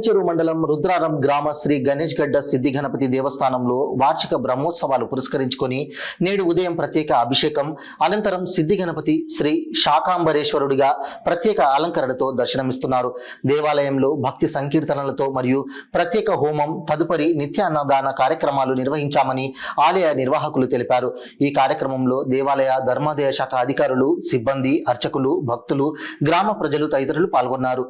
చిన్నంచెరు మండలం రుద్రారం గ్రామ శ్రీ గణేష్ గడ్డ సిద్ధి గణపతి దేవస్థానంలో వార్షిక బ్రహ్మోత్సవాలు పురస్కరించుకొని నేడు ఉదయం ప్రత్యేక అభిషేకం అనంతరం సిద్ధి గణపతి శ్రీ శాకాంబరేశ్వరుడిగా ప్రత్యేక అలంకరణతో దర్శనమిస్తున్నారు. దేవాలయంలో భక్తి సంకీర్తనలతో మరియు ప్రత్యేక హోమం తదుపరి నిత్య అన్నదాన కార్యక్రమాలు నిర్వహించామని ఆలయ నిర్వాహకులు తెలిపారు. ఈ కార్యక్రమంలో దేవాలయ ధర్మాదాయ శాఖ అధికారులు, సిబ్బంది, అర్చకులు, భక్తులు, గ్రామ ప్రజలు తదితరులు పాల్గొన్నారు.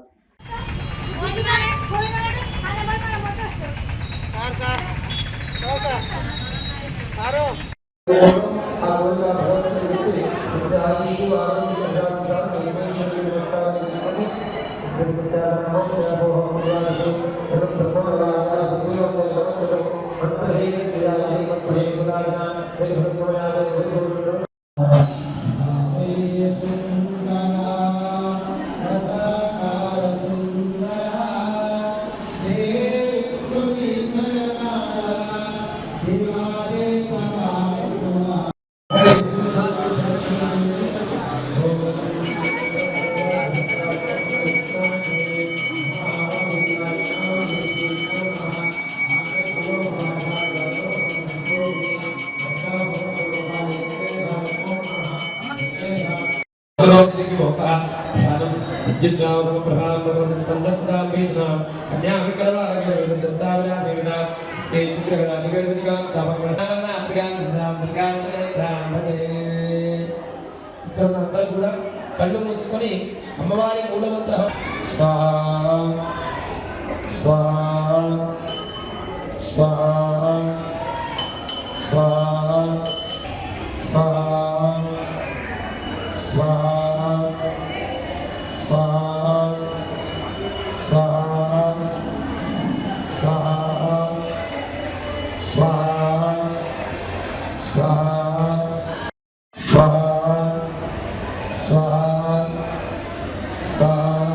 కళ్ళు మూసుకొని అమ్మవారి మూలమంత్రం స్వాహా స్వాహా స్వాహా స్వాహా స్వాహా స్వాహా స్వాహా స్వాహా స్వాహా స్వాహా స్వాహా స్వాహా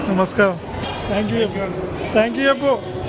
नमस्कार. Thank you.